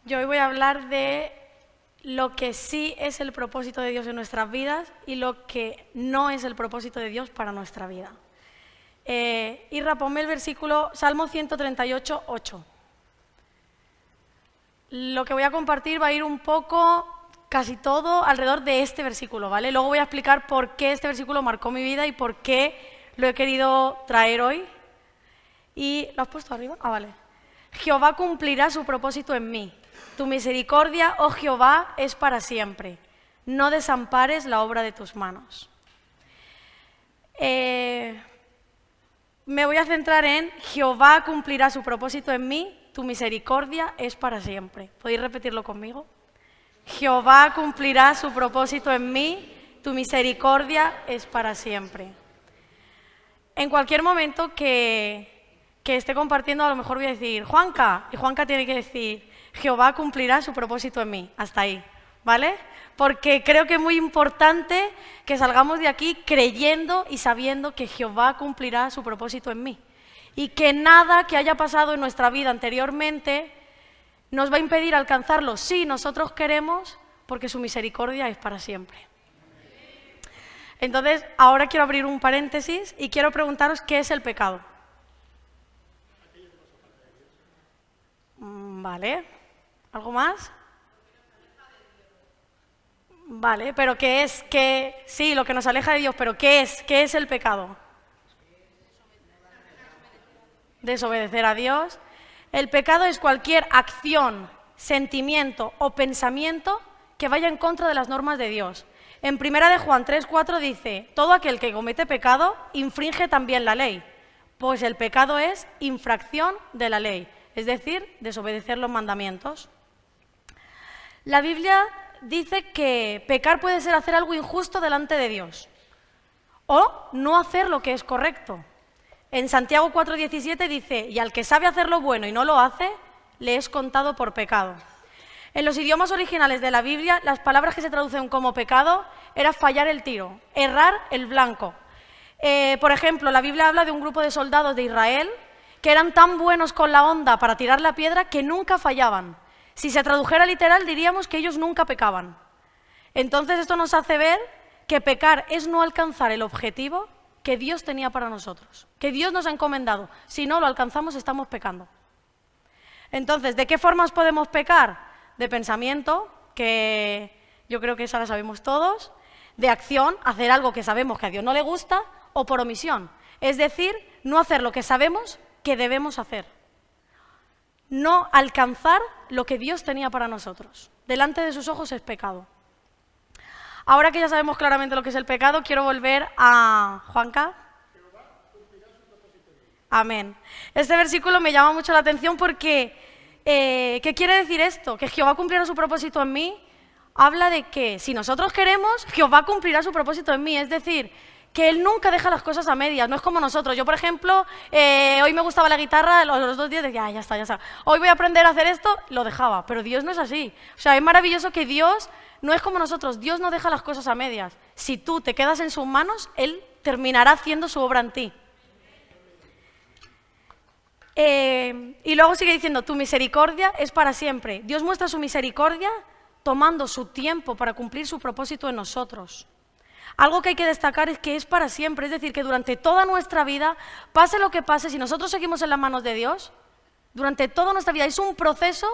Yo hoy voy a hablar de lo que sí es el propósito de Dios en nuestras vidas y lo que no es el propósito de Dios para nuestra vida. Irra, ponme el versículo Salmo 138, 8. Lo que voy a compartir va a ir un poco, casi todo, alrededor de este versículo, ¿vale? Luego voy a explicar por qué este versículo marcó mi vida y por qué lo he querido traer hoy. ¿Y lo has puesto arriba? Ah, vale. Jehová cumplirá su propósito en mí. Tu misericordia, oh Jehová, es para siempre. No desampares la obra de tus manos. Me voy a centrar en Jehová cumplirá su propósito en mí. Tu misericordia es para siempre. ¿Podéis repetirlo conmigo? Jehová cumplirá su propósito en mí. Tu misericordia es para siempre. En cualquier momento que esté compartiendo, a lo mejor voy a decir Juanca, y Juanca tiene que decir Jehová cumplirá su propósito en mí. Hasta ahí, ¿vale? Porque creo que es muy importante que salgamos de aquí creyendo y sabiendo que Jehová cumplirá su propósito en mí. Y que nada que haya pasado en nuestra vida anteriormente nos va a impedir alcanzarlo si nosotros queremos, porque su misericordia es para siempre. Entonces, ahora quiero abrir un paréntesis y quiero preguntaros qué es el pecado. Vale. ¿Algo más? Vale, pero ¿qué es? Sí, lo que nos aleja de Dios, pero ¿qué es? ¿Qué es el pecado? Desobedecer a Dios. El pecado es cualquier acción, sentimiento o pensamiento que vaya en contra de las normas de Dios. En 1 de Juan 3:4 dice, todo aquel que comete pecado infringe también la ley, pues el pecado es infracción de la ley, es decir, desobedecer los mandamientos. La Biblia dice que pecar puede ser hacer algo injusto delante de Dios o no hacer lo que es correcto. En Santiago 4:17 dice, y al que sabe hacer lo bueno y no lo hace, le es contado por pecado. En los idiomas originales de la Biblia, las palabras que se traducen como pecado era fallar el tiro, errar el blanco. Por ejemplo, la Biblia habla de un grupo de soldados de Israel que eran tan buenos con la honda para tirar la piedra que nunca fallaban. Si se tradujera literal, diríamos que ellos nunca pecaban. Entonces esto nos hace ver que pecar es no alcanzar el objetivo que Dios tenía para nosotros, que Dios nos ha encomendado. Si no lo alcanzamos, estamos pecando. Entonces, ¿de qué formas podemos pecar? De pensamiento, que yo creo que esa la sabemos todos, de acción, hacer algo que sabemos que a Dios no le gusta, o por omisión, es decir, no hacer lo que sabemos que debemos hacer. No alcanzar lo que Dios tenía para nosotros. Delante de sus ojos es pecado. Ahora que ya sabemos claramente lo que es el pecado, quiero volver a Juanca. Amén. Este versículo me llama mucho la atención porque, ¿qué quiere decir esto? Que Jehová cumplirá su propósito en mí. Habla de que si nosotros queremos, Jehová cumplirá su propósito en mí. Es decir, que Él nunca deja las cosas a medias, no es como nosotros. Yo, por ejemplo, hoy me gustaba la guitarra, los 2 días decía, ya está. Hoy voy a aprender a hacer esto, lo dejaba, pero Dios no es así. O sea, es maravilloso que Dios no es como nosotros, Dios no deja las cosas a medias. Si tú te quedas en sus manos, Él terminará haciendo su obra en ti. Y luego sigue diciendo, tu misericordia es para siempre. Dios muestra su misericordia tomando su tiempo para cumplir su propósito en nosotros. Algo que hay que destacar es que es para siempre, es decir, que durante toda nuestra vida, pase lo que pase, si nosotros seguimos en las manos de Dios, durante toda nuestra vida es un proceso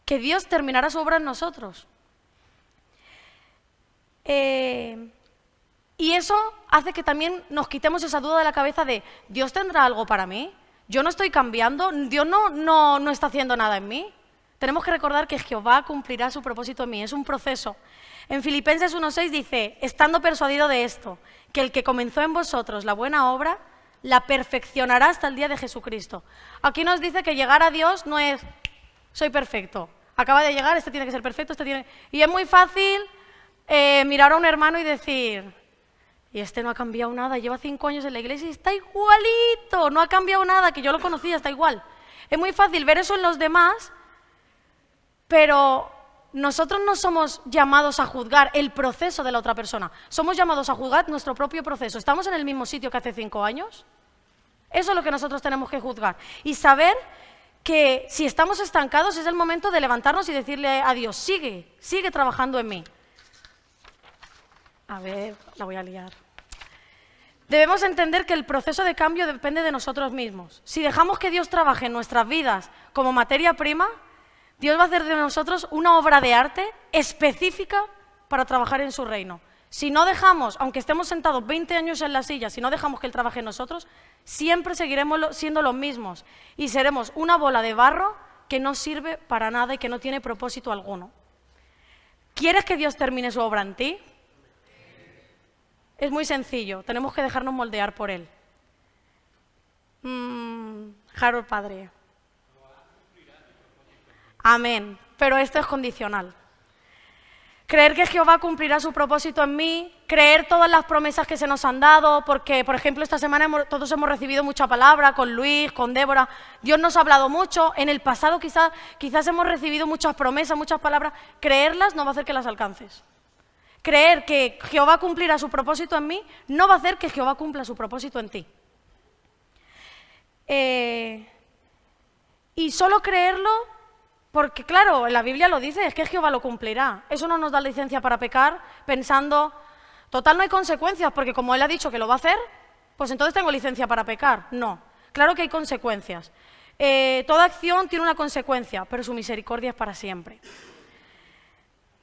que Dios terminará su obra en nosotros. Y eso hace que también nos quitemos esa duda de la cabeza de ¿Dios tendrá algo para mí? ¿Yo no estoy cambiando? ¿Dios no está haciendo nada en mí? Tenemos que recordar que Jehová cumplirá su propósito en mí, es un proceso. En Filipenses 1:6 dice, estando persuadido de esto, que el que comenzó en vosotros la buena obra, la perfeccionará hasta el día de Jesucristo. Aquí nos dice que llegar a Dios no es, soy perfecto, acaba de llegar, este tiene que ser perfecto, Y es muy fácil mirar a un hermano y decir, y este no ha cambiado nada, lleva 5 años en la iglesia y está igualito, no ha cambiado nada, que yo lo conocía, está igual. Es muy fácil ver eso en los demás, pero nosotros no somos llamados a juzgar el proceso de la otra persona, somos llamados a juzgar nuestro propio proceso. ¿Estamos en el mismo sitio que hace 5 años? Eso es lo que nosotros tenemos que juzgar y saber que si estamos estancados es el momento de levantarnos y decirle a Dios, sigue trabajando en mí. A ver, la voy a liar. Debemos entender que el proceso de cambio depende de nosotros mismos. Si dejamos que Dios trabaje en nuestras vidas como materia prima, Dios va a hacer de nosotros una obra de arte específica para trabajar en su reino. Si no dejamos, aunque estemos sentados 20 años en la silla, si no dejamos que Él trabaje en nosotros, siempre seguiremos siendo los mismos y seremos una bola de barro que no sirve para nada y que no tiene propósito alguno. ¿Quieres que Dios termine su obra en ti? Es muy sencillo, tenemos que dejarnos moldear por Él. Harold Padre. Amén, pero esto es condicional. Creer que Jehová cumplirá su propósito en mí, creer todas las promesas que se nos han dado, porque, por ejemplo, esta semana todos hemos recibido mucha palabra, con Luis, con Débora, Dios nos ha hablado mucho, en el pasado quizás hemos recibido muchas promesas, muchas palabras, creerlas no va a hacer que las alcances. Creer que Jehová cumplirá su propósito en mí no va a hacer que Jehová cumpla su propósito en ti. Y solo creerlo, porque claro, la Biblia lo dice, es que Jehová lo cumplirá. Eso no nos da licencia para pecar pensando, total no hay consecuencias, porque como Él ha dicho que lo va a hacer, pues entonces tengo licencia para pecar. No, claro que hay consecuencias. Toda acción tiene una consecuencia, pero su misericordia es para siempre.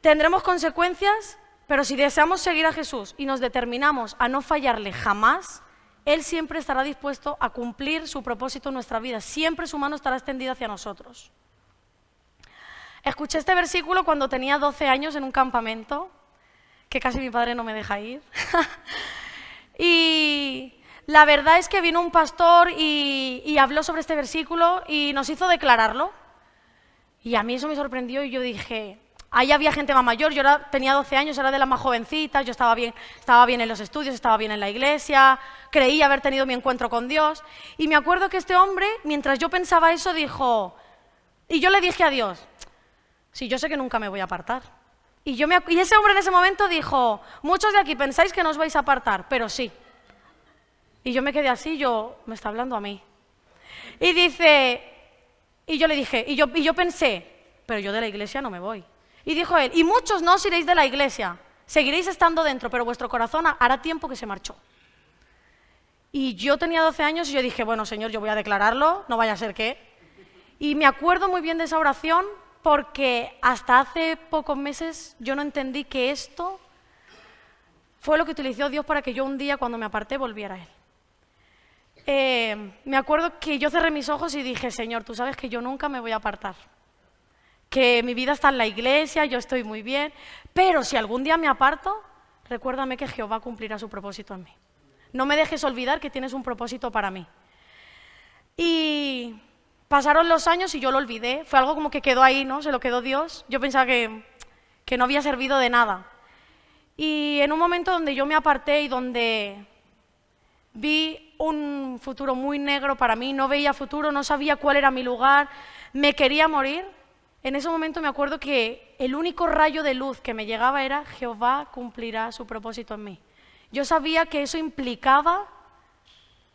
Tendremos consecuencias, pero si deseamos seguir a Jesús y nos determinamos a no fallarle jamás, Él siempre estará dispuesto a cumplir su propósito en nuestra vida. Siempre su mano estará extendida hacia nosotros. Escuché este versículo cuando tenía 12 años en un campamento, que casi mi padre no me deja ir. Y la verdad es que vino un pastor y habló sobre este versículo y nos hizo declararlo. Y a mí eso me sorprendió y yo dije, ahí había gente más mayor, tenía 12 años, era de las más jovencitas, yo estaba bien en los estudios, estaba bien en la iglesia, creía haber tenido mi encuentro con Dios. Y me acuerdo que este hombre, mientras yo pensaba eso, dijo, y yo le dije a Dios, sí, yo sé que nunca me voy a apartar. Y ese hombre en ese momento dijo, muchos de aquí pensáis que no os vais a apartar, pero sí. Y yo me quedé así, me está hablando a mí. Y yo le dije, y yo pensé, pero yo de la iglesia no me voy. Y dijo él, y muchos no os iréis de la iglesia, seguiréis estando dentro, pero vuestro corazón hará tiempo que se marchó. Y yo tenía 12 años y yo dije, bueno, Señor, yo voy a declararlo, no vaya a ser que. Y me acuerdo muy bien de esa oración, porque hasta hace pocos meses yo no entendí que esto fue lo que utilizó Dios para que yo un día, cuando me aparté, volviera a Él. Me acuerdo que yo cerré mis ojos y dije, Señor, tú sabes que yo nunca me voy a apartar, que mi vida está en la iglesia, yo estoy muy bien, pero si algún día me aparto, recuérdame que Jehová cumplirá su propósito en mí. No me dejes olvidar que tienes un propósito para mí. Y pasaron los años y yo lo olvidé, fue algo como que quedó ahí, ¿no? Se lo quedó Dios, yo pensaba que no había servido de nada. Y en un momento donde yo me aparté y donde vi un futuro muy negro para mí, no veía futuro, no sabía cuál era mi lugar, me quería morir, en ese momento me acuerdo que el único rayo de luz que me llegaba era Jehová cumplirá su propósito en mí. Yo sabía que eso implicaba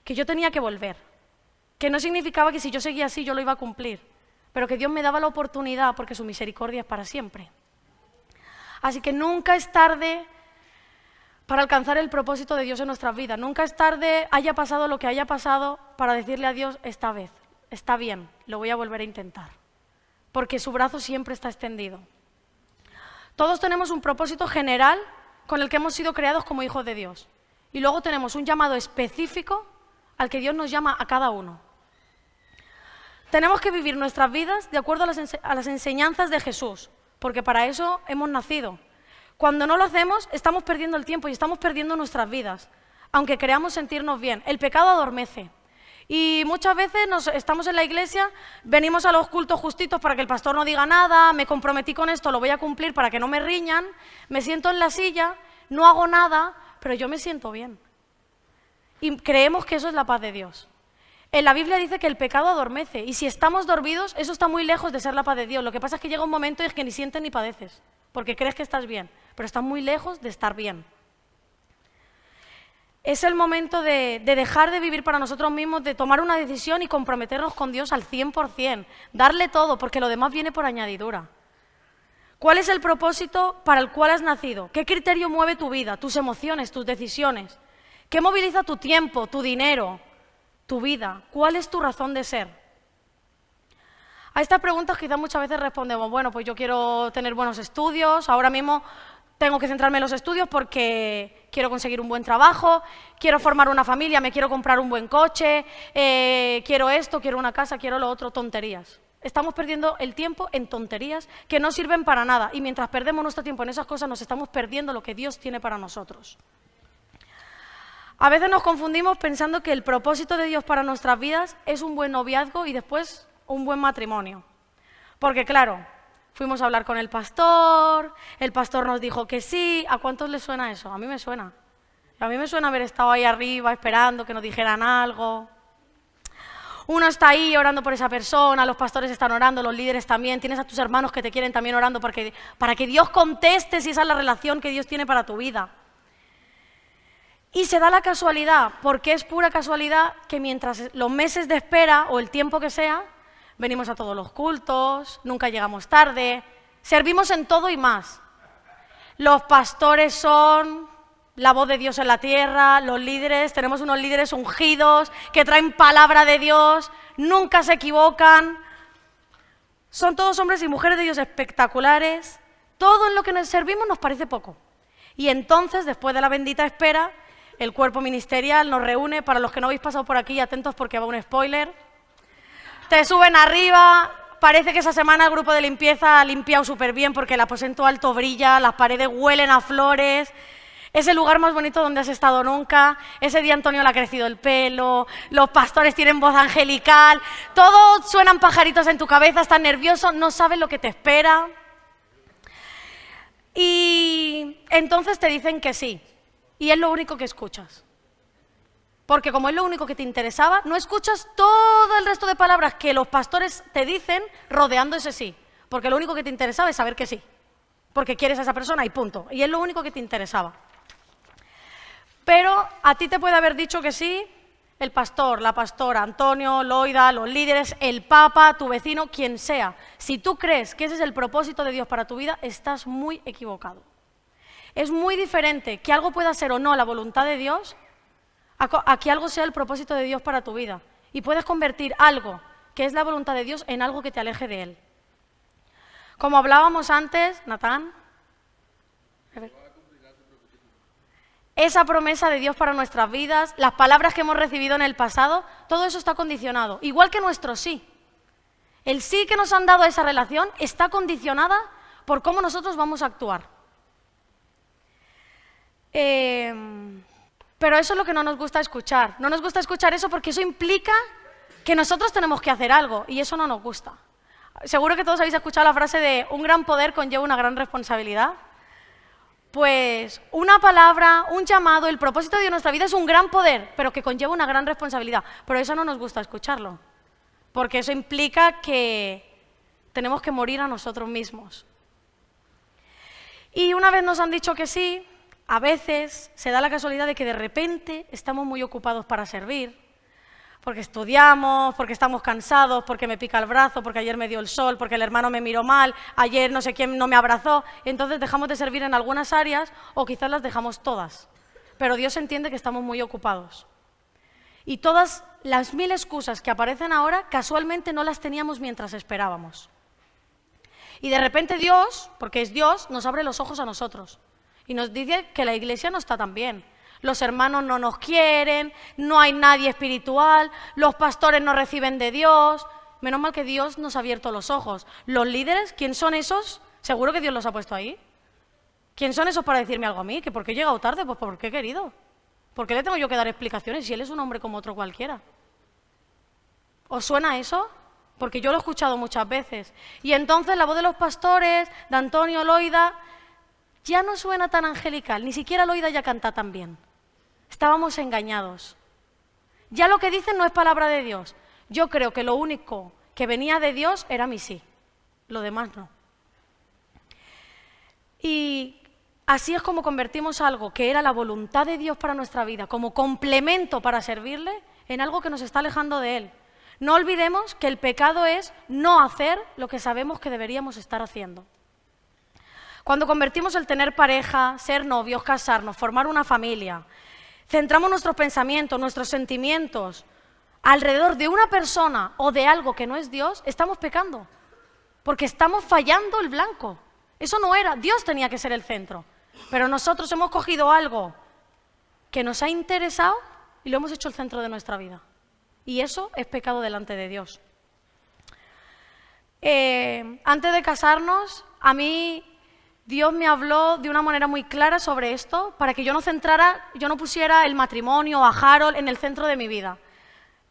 que yo tenía que volver, que no significaba que si yo seguía así yo lo iba a cumplir, pero que Dios me daba la oportunidad porque su misericordia es para siempre. Así que nunca es tarde para alcanzar el propósito de Dios en nuestras vidas. Nunca es tarde, haya pasado lo que haya pasado, para decirle a Dios, esta vez, está bien, lo voy a volver a intentar, porque su brazo siempre está extendido. Todos tenemos un propósito general con el que hemos sido creados como hijos de Dios. Y luego tenemos un llamado específico al que Dios nos llama a cada uno. Tenemos que vivir nuestras vidas de acuerdo a las enseñanzas de Jesús, porque para eso hemos nacido. Cuando no lo hacemos, estamos perdiendo el tiempo y estamos perdiendo nuestras vidas, aunque creamos sentirnos bien. El pecado adormece. Y muchas veces estamos en la iglesia, venimos a los cultos justitos para que el pastor no diga nada, me comprometí con esto, lo voy a cumplir para que no me riñan, me siento en la silla, no hago nada, pero yo me siento bien. Y creemos que eso es la paz de Dios. En la Biblia dice que el pecado adormece, y si estamos dormidos, eso está muy lejos de ser la paz de Dios. Lo que pasa es que llega un momento en que ni sientes ni padeces, porque crees que estás bien, pero estás muy lejos de estar bien. Es el momento de dejar de vivir para nosotros mismos, de tomar una decisión y comprometernos con Dios al 100%, darle todo, porque lo demás viene por añadidura. ¿Cuál es el propósito para el cual has nacido? ¿Qué criterio mueve tu vida, tus emociones, tus decisiones? ¿Qué moviliza tu tiempo, tu dinero, tu vida? ¿Cuál es tu razón de ser? A estas preguntas quizás muchas veces respondemos, bueno, pues yo quiero tener buenos estudios, ahora mismo tengo que centrarme en los estudios porque quiero conseguir un buen trabajo, quiero formar una familia, me quiero comprar un buen coche, quiero esto, quiero una casa, quiero lo otro, tonterías. Estamos perdiendo el tiempo en tonterías que no sirven para nada y mientras perdemos nuestro tiempo en esas cosas nos estamos perdiendo lo que Dios tiene para nosotros. A veces nos confundimos pensando que el propósito de Dios para nuestras vidas es un buen noviazgo y después un buen matrimonio. Porque claro, fuimos a hablar con el pastor nos dijo que sí. ¿A cuántos les suena eso? A mí me suena. A mí me suena haber estado ahí arriba esperando que nos dijeran algo. Uno está ahí orando por esa persona, los pastores están orando, los líderes también, tienes a tus hermanos que te quieren también orando para que Dios conteste si esa es la relación que Dios tiene para tu vida. Y se da la casualidad, porque es pura casualidad, que mientras los meses de espera o el tiempo que sea, venimos a todos los cultos, nunca llegamos tarde, servimos en todo y más. Los pastores son la voz de Dios en la tierra, los líderes, tenemos unos líderes ungidos que traen palabra de Dios, nunca se equivocan. Son todos hombres y mujeres de Dios espectaculares. Todo en lo que nos servimos nos parece poco. Y entonces, después de la bendita espera, el cuerpo ministerial nos reúne. Para los que no habéis pasado por aquí, atentos porque va un spoiler. Te suben arriba, parece que esa semana el grupo de limpieza ha limpiado súper bien porque el aposento alto brilla, las paredes huelen a flores. Es el lugar más bonito donde has estado nunca. Ese día Antonio le ha crecido el pelo, los pastores tienen voz angelical, todos suenan pajaritos en tu cabeza, estás nervioso, no sabes lo que te espera. Y entonces te dicen que sí, y es lo único que escuchas. Porque como es lo único que te interesaba, no escuchas todo el resto de palabras que los pastores te dicen rodeando ese sí. Porque lo único que te interesaba es saber que sí. Porque quieres a esa persona y punto. Y es lo único que te interesaba. Pero a ti te puede haber dicho que sí el pastor, la pastora, Antonio, Loida, los líderes, el papa, tu vecino, quien sea. Si tú crees que ese es el propósito de Dios para tu vida, estás muy equivocado. Es muy diferente que algo pueda ser o no la voluntad de Dios a que algo sea el propósito de Dios para tu vida. Y puedes convertir algo que es la voluntad de Dios en algo que te aleje de Él. Como hablábamos antes, Natán, esa promesa de Dios para nuestras vidas, las palabras que hemos recibido en el pasado, todo eso está condicionado, igual que nuestro sí. El sí que nos han dado a esa relación está condicionada por cómo nosotros vamos a actuar. Pero eso es lo que no nos gusta escuchar. No nos gusta escuchar eso porque eso implica que nosotros tenemos que hacer algo y eso no nos gusta. Seguro que todos habéis escuchado la frase de un gran poder conlleva una gran responsabilidad. Pues una palabra, un llamado, el propósito de nuestra vida es un gran poder, pero que conlleva una gran responsabilidad. Pero eso no nos gusta escucharlo, porque eso implica que tenemos que morir a nosotros mismos. Y una vez nos han dicho que sí, a veces se da la casualidad de que de repente estamos muy ocupados para servir, porque estudiamos, porque estamos cansados, porque me pica el brazo, porque ayer me dio el sol, porque el hermano me miró mal, ayer no sé quién no me abrazó, entonces dejamos de servir en algunas áreas o quizás las dejamos todas. Pero Dios entiende que estamos muy ocupados. Y todas las 1000 excusas que aparecen ahora, casualmente no las teníamos mientras esperábamos. Y de repente Dios, porque es Dios, nos abre los ojos a nosotros y nos dice que la iglesia no está tan bien. Los hermanos no nos quieren, no hay nadie espiritual, los pastores no reciben de Dios. Menos mal que Dios nos ha abierto los ojos. Los líderes, ¿quién son esos? Seguro que Dios los ha puesto ahí. ¿Quién son esos para decirme algo a mí? ¿Que por qué he llegado tarde? Pues porque he querido. ¿Por qué le tengo yo que dar explicaciones si él es un hombre como otro cualquiera? ¿Os suena eso? Porque yo lo he escuchado muchas veces. Y entonces la voz de los pastores, de Antonio, Loida, ya no suena tan angelical. Ni siquiera Loida ya canta tan bien. Estábamos engañados. Ya lo que dicen no es palabra de Dios. Yo creo que lo único que venía de Dios era mi sí. Lo demás no. Y así es como convertimos algo que era la voluntad de Dios para nuestra vida, como complemento para servirle, en algo que nos está alejando de Él. No olvidemos que el pecado es no hacer lo que sabemos que deberíamos estar haciendo. Cuando convertimos el tener pareja, ser novios, casarnos, formar una familia, centramos nuestros pensamientos, nuestros sentimientos alrededor de una persona o de algo que no es Dios, estamos pecando, porque estamos fallando el blanco. Eso no era, Dios tenía que ser el centro, pero nosotros hemos cogido algo que nos ha interesado y lo hemos hecho el centro de nuestra vida. Y eso es pecado delante de Dios. Antes de casarnos, a mí Dios me habló de una manera muy clara sobre esto para que yo no pusiera el matrimonio o a Harold en el centro de mi vida.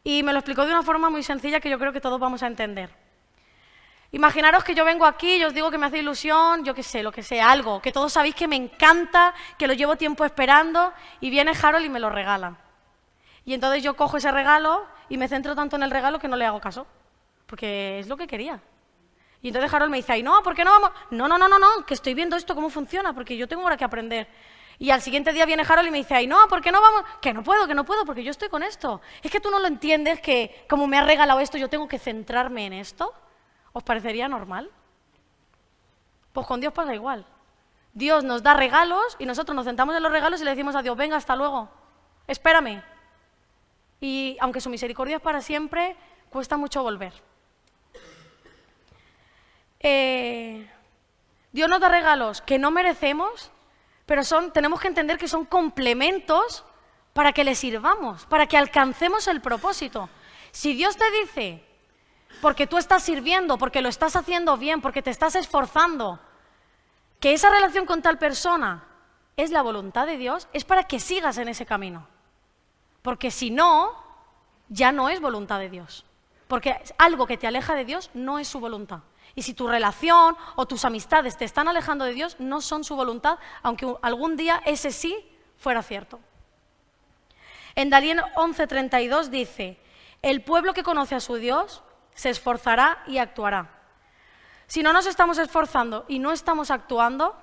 Y me lo explicó de una forma muy sencilla que yo creo que todos vamos a entender. Imaginaros que yo vengo aquí y os digo que me hace ilusión, yo qué sé, lo que sea, algo que todos sabéis que me encanta, que lo llevo tiempo esperando, y viene Harold y me lo regala. Y entonces yo cojo ese regalo y me centro tanto en el regalo que no le hago caso, porque es lo que quería. Y entonces Harold me dice, ay, no, ¿por qué no vamos? No, que estoy viendo esto cómo funciona, porque yo tengo ahora que aprender. Y al siguiente día viene Harold y me dice, ay, no, ¿por qué no vamos? Que no puedo, porque yo estoy con esto. Es que tú no lo entiendes, que como me has regalado esto, yo tengo que centrarme en esto. ¿Os parecería normal? Pues con Dios pasa igual. Dios nos da regalos y nosotros nos sentamos en los regalos y le decimos a Dios, venga, hasta luego, espérame. Y aunque su misericordia es para siempre, cuesta mucho volver. Dios nos da regalos que no merecemos, pero tenemos que entender que son complementos para que le sirvamos, para que alcancemos el propósito. Si Dios te dice, porque tú estás sirviendo, porque lo estás haciendo bien, porque te estás esforzando, que esa relación con tal persona es la voluntad de Dios, es para que sigas en ese camino. Porque si no, ya no es voluntad de Dios. Porque algo que te aleja de Dios no es su voluntad. Y si tu relación o tus amistades te están alejando de Dios, no son su voluntad, aunque algún día ese sí fuera cierto. En Daniel 11:32 dice, el pueblo que conoce a su Dios se esforzará y actuará. Si no nos estamos esforzando y no estamos actuando,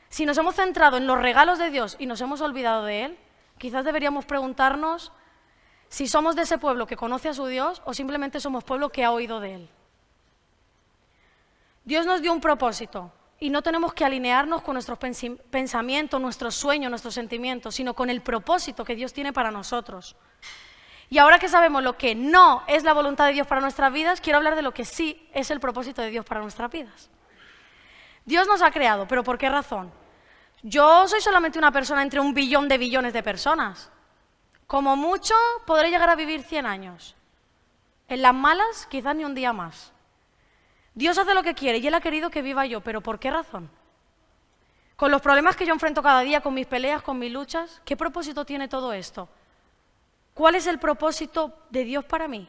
si nos hemos centrado en los regalos de Dios y nos hemos olvidado de Él, quizás deberíamos preguntarnos si somos de ese pueblo que conoce a su Dios o simplemente somos pueblo que ha oído de Él. Dios nos dio un propósito y no tenemos que alinearnos con nuestros pensamientos, nuestros sueños, nuestros sentimientos, sino con el propósito que Dios tiene para nosotros. Y ahora que sabemos lo que no es la voluntad de Dios para nuestras vidas, quiero hablar de lo que sí es el propósito de Dios para nuestras vidas. Dios nos ha creado, ¿pero por qué razón? Yo soy solamente una persona entre 1 billón de billones de personas. Como mucho, podré llegar a vivir 100 años. En las malas, quizás ni un día más. Dios hace lo que quiere y Él ha querido que viva yo, ¿pero por qué razón? Con los problemas que yo enfrento cada día, con mis peleas, con mis luchas, ¿qué propósito tiene todo esto? ¿Cuál es el propósito de Dios para mí?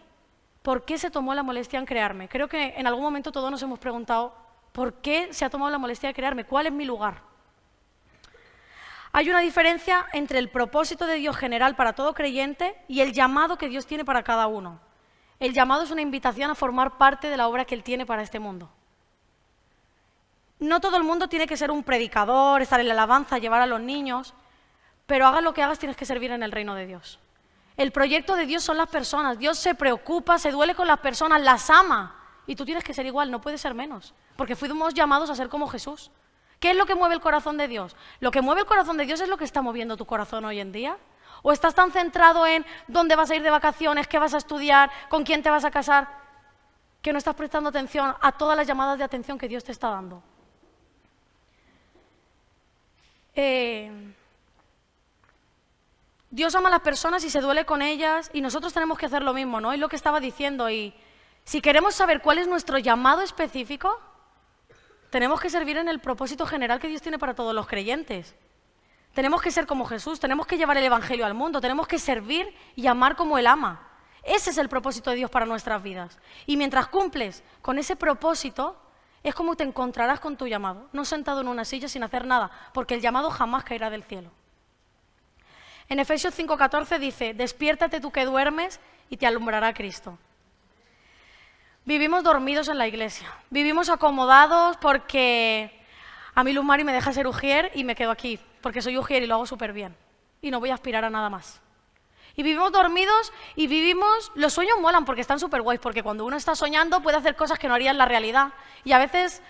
¿Por qué se tomó la molestia en crearme? Creo que en algún momento todos nos hemos preguntado, ¿por qué se ha tomado la molestia de crearme? ¿Cuál es mi lugar? Hay una diferencia entre el propósito de Dios general para todo creyente y el llamado que Dios tiene para cada uno. El llamado es una invitación a formar parte de la obra que Él tiene para este mundo. No todo el mundo tiene que ser un predicador, estar en la alabanza, llevar a los niños, pero hagas lo que hagas, tienes que servir en el reino de Dios. El proyecto de Dios son las personas. Dios se preocupa, se duele con las personas, las ama. Y tú tienes que ser igual, no puedes ser menos, porque fuimos llamados a ser como Jesús. ¿Qué es lo que mueve el corazón de Dios? Lo que mueve el corazón de Dios es lo que está moviendo tu corazón hoy en día. ¿O estás tan centrado en dónde vas a ir de vacaciones, qué vas a estudiar, con quién te vas a casar, que no estás prestando atención a todas las llamadas de atención que Dios te está dando? Dios ama a las personas y se duele con ellas y nosotros tenemos que hacer lo mismo, ¿no? Es lo que estaba diciendo. Y si queremos saber cuál es nuestro llamado específico, tenemos que servir en el propósito general que Dios tiene para todos los creyentes. Tenemos que ser como Jesús, tenemos que llevar el Evangelio al mundo, tenemos que servir y amar como Él ama. Ese es el propósito de Dios para nuestras vidas. Y mientras cumples con ese propósito, es como te encontrarás con tu llamado, no sentado en una silla sin hacer nada, porque el llamado jamás caerá del cielo. En Efesios 5:14 dice, despiértate tú que duermes y te alumbrará Cristo. Vivimos dormidos en la iglesia, vivimos acomodados porque A mí Luz Mari me deja ser ujier y me quedo aquí, porque soy ujier y lo hago súper bien. Y no voy a aspirar a nada más. Y vivimos dormidos y vivimos... Los sueños molan porque están súper guays, porque cuando uno está soñando puede hacer cosas que no haría en la realidad. Y a veces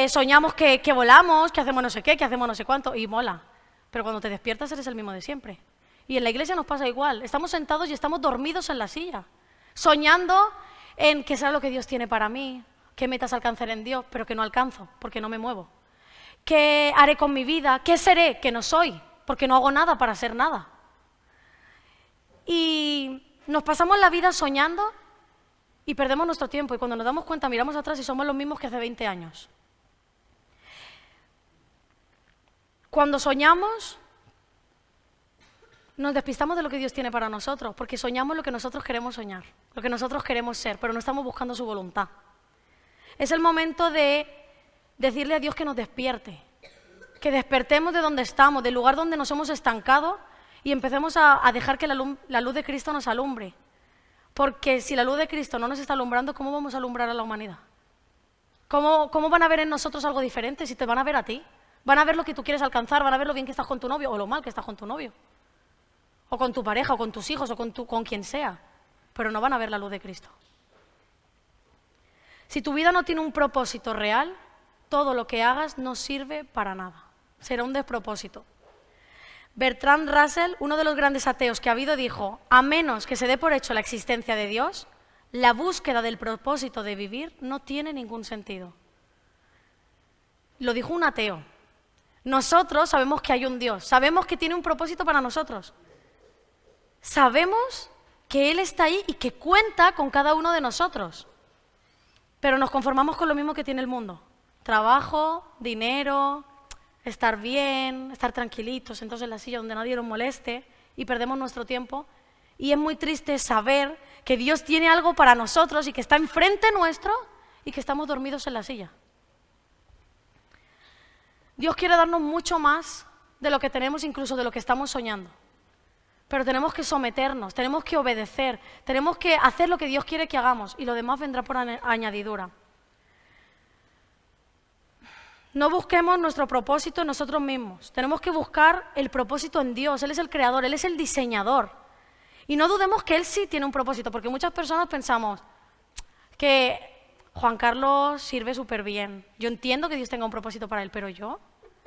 soñamos que volamos, que hacemos no sé qué, que hacemos no sé cuánto, y mola. Pero cuando te despiertas eres el mismo de siempre. Y en la iglesia nos pasa igual. Estamos sentados y estamos dormidos en la silla, soñando en qué será lo que Dios tiene para mí, qué metas alcanzaré en Dios, pero que no alcanzo, porque no me muevo. ¿Qué haré con mi vida? ¿Qué seré? Que no soy, porque no hago nada para ser nada. Y nos pasamos la vida soñando y perdemos nuestro tiempo. Y cuando nos damos cuenta, miramos atrás y somos los mismos que hace 20 años. Cuando soñamos, nos despistamos de lo que Dios tiene para nosotros, porque soñamos lo que nosotros queremos soñar, lo que nosotros queremos ser, pero no estamos buscando su voluntad. Es el momento de decirle a Dios que nos despierte, que despertemos de donde estamos, del lugar donde nos hemos estancado y empecemos a dejar que la luz de Cristo nos alumbre. Porque si la luz de Cristo no nos está alumbrando, ¿cómo vamos a alumbrar a la humanidad? ¿Cómo van a ver en nosotros algo diferente si te van a ver a ti? Van a ver lo que tú quieres alcanzar, van a ver lo bien que estás con tu novio o lo mal que estás con tu novio. O con tu pareja, o con tus hijos, o con quien sea. Pero no van a ver la luz de Cristo. Si tu vida no tiene un propósito real, todo lo que hagas no sirve para nada. Será un despropósito. Bertrand Russell, uno de los grandes ateos que ha habido, dijo: a menos que se dé por hecho la existencia de Dios, la búsqueda del propósito de vivir no tiene ningún sentido. Lo dijo un ateo. Nosotros sabemos que hay un Dios, sabemos que tiene un propósito para nosotros. Sabemos que Él está ahí y que cuenta con cada uno de nosotros. Pero nos conformamos con lo mismo que tiene el mundo. Trabajo, dinero, estar bien, estar tranquilitos, sentados en la silla donde nadie nos moleste, y perdemos nuestro tiempo. Y es muy triste saber que Dios tiene algo para nosotros y que está enfrente nuestro y que estamos dormidos en la silla. Dios quiere darnos mucho más de lo que tenemos, incluso de lo que estamos soñando. Pero tenemos que someternos, tenemos que obedecer, tenemos que hacer lo que Dios quiere que hagamos y lo demás vendrá por añadidura. No busquemos nuestro propósito en nosotros mismos, tenemos que buscar el propósito en Dios. Él es el creador, Él es el diseñador. Y no dudemos que Él sí tiene un propósito, porque muchas personas pensamos que Juan Carlos sirve súper bien. Yo entiendo que Dios tenga un propósito para él, pero yo,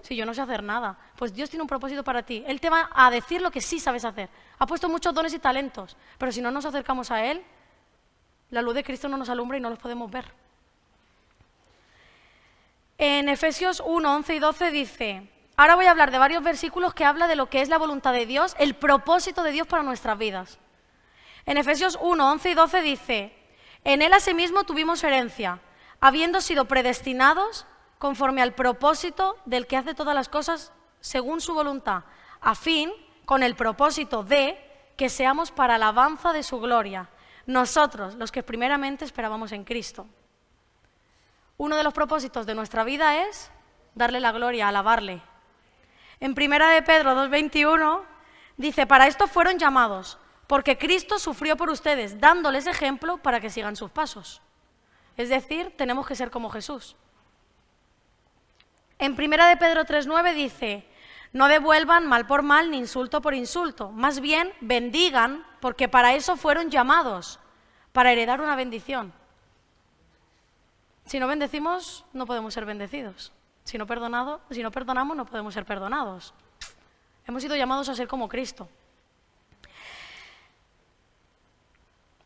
si yo no sé hacer nada, pues Dios tiene un propósito para ti. Él te va a decir lo que sí sabes hacer. Ha puesto muchos dones y talentos, pero si no nos acercamos a Él, la luz de Cristo no nos alumbra y no los podemos ver. En Efesios 1, 11 y 12 dice: ahora voy a hablar de varios versículos que habla de lo que es la voluntad de Dios, el propósito de Dios para nuestras vidas. En Efesios 1, 11 y 12 dice: en Él asimismo tuvimos herencia, habiendo sido predestinados conforme al propósito del que hace todas las cosas según su voluntad, a fin, con el propósito de que seamos para alabanza de su gloria, nosotros, los que primeramente esperábamos en Cristo. Uno de los propósitos de nuestra vida es darle la gloria, alabarle. En 1 de Pedro 2:21 dice: para esto fueron llamados, porque Cristo sufrió por ustedes, dándoles ejemplo para que sigan sus pasos. Es decir, tenemos que ser como Jesús. En 1 de Pedro 3:9 dice: no devuelvan mal por mal ni insulto por insulto, más bien bendigan, porque para eso fueron llamados, para heredar una bendición. Si no bendecimos, no podemos ser bendecidos. Si no perdonamos, no podemos ser perdonados. Hemos sido llamados a ser como Cristo.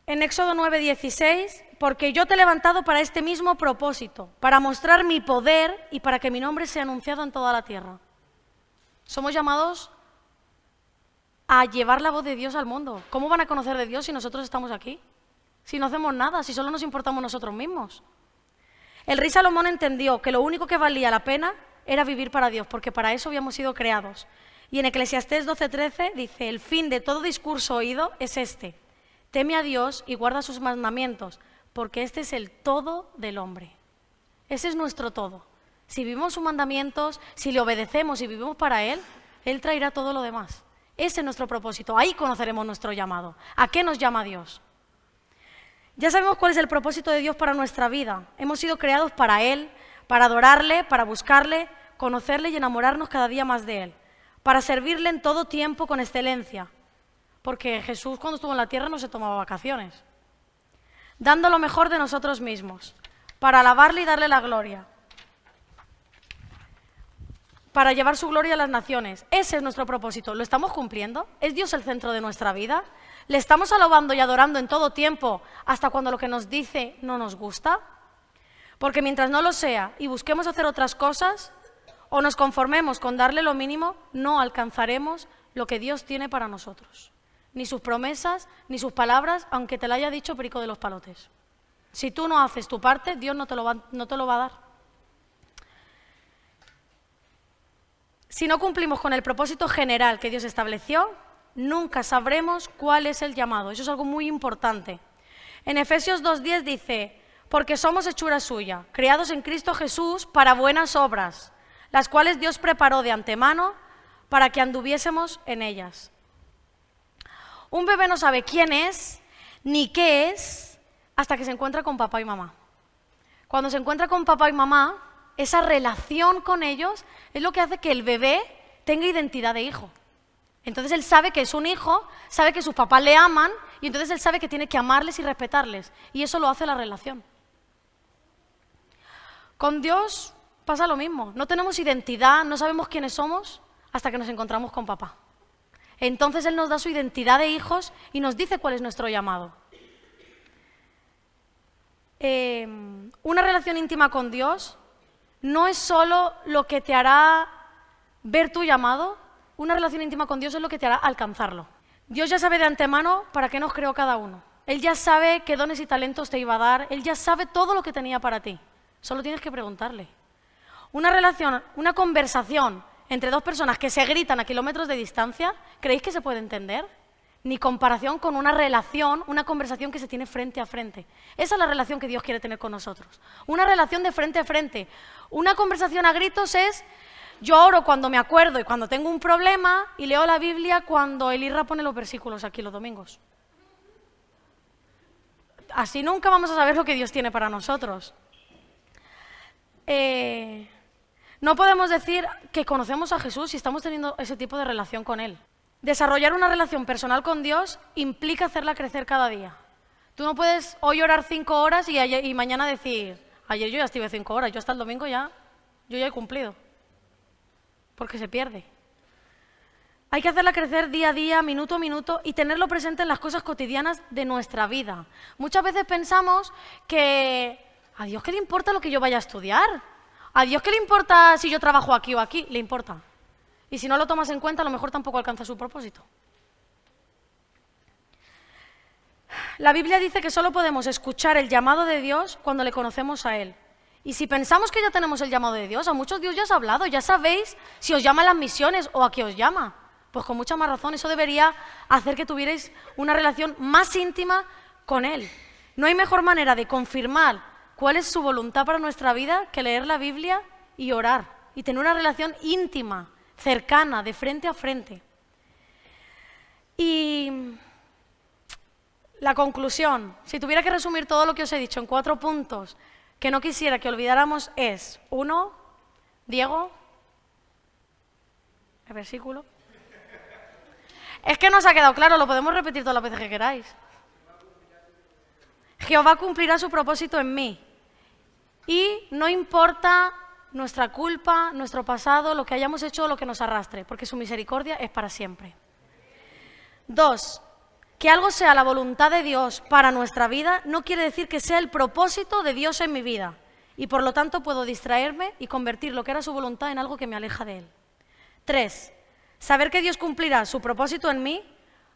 En Éxodo 9:16, porque yo te he levantado para este mismo propósito, para mostrar mi poder y para que mi nombre sea anunciado en toda la tierra. Somos llamados a llevar la voz de Dios al mundo. ¿Cómo van a conocer de Dios si nosotros estamos aquí? Si no hacemos nada, si solo nos importamos nosotros mismos. El rey Salomón entendió que lo único que valía la pena era vivir para Dios, porque para eso habíamos sido creados. Y en Eclesiastés 12:13 dice: el fin de todo discurso oído es este: teme a Dios y guarda sus mandamientos, porque este es el todo del hombre. Ese es nuestro todo. Si vivimos sus mandamientos, si le obedecemos y vivimos para Él, Él traerá todo lo demás. Ese es nuestro propósito. Ahí conoceremos nuestro llamado. ¿A qué nos llama Dios? Ya sabemos cuál es el propósito de Dios para nuestra vida. Hemos sido creados para Él, para adorarle, para buscarle conocerle y enamorarnos cada día más de Él, para servirle en todo tiempo con excelencia, porque Jesús cuando estuvo en la tierra no se tomaba vacaciones, dando lo mejor de nosotros mismos, para alabarle y darle la gloria, para llevar su gloria a las naciones. Ese es nuestro propósito. ¿Lo estamos cumpliendo? ¿Es Dios el centro de nuestra vida? ¿Le estamos alabando y adorando en todo tiempo hasta cuando lo que nos dice no nos gusta? Porque mientras no lo sea y busquemos hacer otras cosas o nos conformemos con darle lo mínimo, no alcanzaremos lo que Dios tiene para nosotros. Ni sus promesas, ni sus palabras, aunque te lo haya dicho Perico de los Palotes. Si tú no haces tu parte, Dios no te lo va a dar. Si no cumplimos con el propósito general que Dios estableció, nunca sabremos cuál es el llamado. Eso es algo muy importante. En Efesios 2:10 dice, porque somos hechura suya, creados en Cristo Jesús para buenas obras, las cuales Dios preparó de antemano para que anduviésemos en ellas. Un bebé no sabe quién es ni qué es hasta que se encuentra con papá y mamá. Cuando se encuentra con papá y mamá, esa relación con ellos es lo que hace que el bebé tenga identidad de hijo. Entonces él sabe que es un hijo, sabe que sus papás le aman y entonces él sabe que tiene que amarles y respetarles. Y eso lo hace la relación. Con Dios pasa lo mismo. No tenemos identidad, no sabemos quiénes somos hasta que nos encontramos con papá. Entonces Él nos da su identidad de hijos y nos dice cuál es nuestro llamado. Una relación íntima con Dios no es solo lo que te hará ver tu llamado, una relación íntima con Dios es lo que te hará alcanzarlo. Dios ya sabe de antemano para qué nos creó cada uno. Él ya sabe qué dones y talentos te iba a dar, Él ya sabe todo lo que tenía para ti. Solo tienes que preguntarle. Una relación, una conversación entre dos personas que se gritan a kilómetros de distancia, ¿creéis que se puede entender? Ni comparación con una relación, una conversación que se tiene frente a frente. Esa es la relación que Dios quiere tener con nosotros. Una relación de frente a frente. Una conversación a gritos es, yo oro cuando me acuerdo y cuando tengo un problema y leo la Biblia cuando el Irra pone los versículos aquí los domingos. Así nunca vamos a saber lo que Dios tiene para nosotros. No podemos decir que conocemos a Jesús si estamos teniendo ese tipo de relación con Él. Desarrollar una relación personal con Dios implica hacerla crecer cada día. Tú no puedes hoy orar 5 horas y mañana decir, ayer yo ya estuve 5 horas, yo hasta el domingo yo ya he cumplido. Porque se pierde. Hay que hacerla crecer día a día, minuto a minuto y tenerlo presente en las cosas cotidianas de nuestra vida. Muchas veces pensamos que ¿a Dios qué le importa lo que yo vaya a estudiar? ¿A Dios qué le importa si yo trabajo aquí o aquí? Le importa. Y si no lo tomas en cuenta, a lo mejor tampoco alcanza su propósito. La Biblia dice que solo podemos escuchar el llamado de Dios cuando le conocemos a Él. Y si pensamos que ya tenemos el llamado de Dios, a muchos Dios ya os ha hablado, ya sabéis si os llama a las misiones o a qué os llama. Pues con mucha más razón, eso debería hacer que tuvierais una relación más íntima con Él. No hay mejor manera de confirmar cuál es su voluntad para nuestra vida que leer la Biblia y orar. Y tener una relación íntima, cercana, de frente a frente. Y la conclusión, si tuviera que resumir todo lo que os he dicho en 4 puntos, que no quisiera que olvidáramos es, 1, Diego, el versículo. Es que no os ha quedado claro, lo podemos repetir todas las veces que queráis. Jehová cumplirá su propósito en mí. Y no importa nuestra culpa, nuestro pasado, lo que hayamos hecho o lo que nos arrastre, porque su misericordia es para siempre. 2, que algo sea la voluntad de Dios para nuestra vida no quiere decir que sea el propósito de Dios en mi vida. Y por lo tanto puedo distraerme y convertir lo que era su voluntad en algo que me aleja de Él. 3, saber que Dios cumplirá su propósito en mí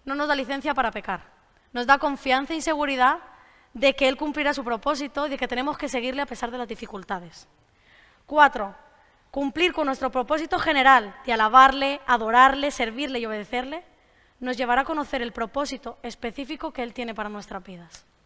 no nos da licencia para pecar. Nos da confianza y seguridad de que Él cumplirá su propósito y de que tenemos que seguirle a pesar de las dificultades. 4, cumplir con nuestro propósito general de alabarle, adorarle, servirle y obedecerle nos llevará a conocer el propósito específico que Él tiene para nuestras vidas.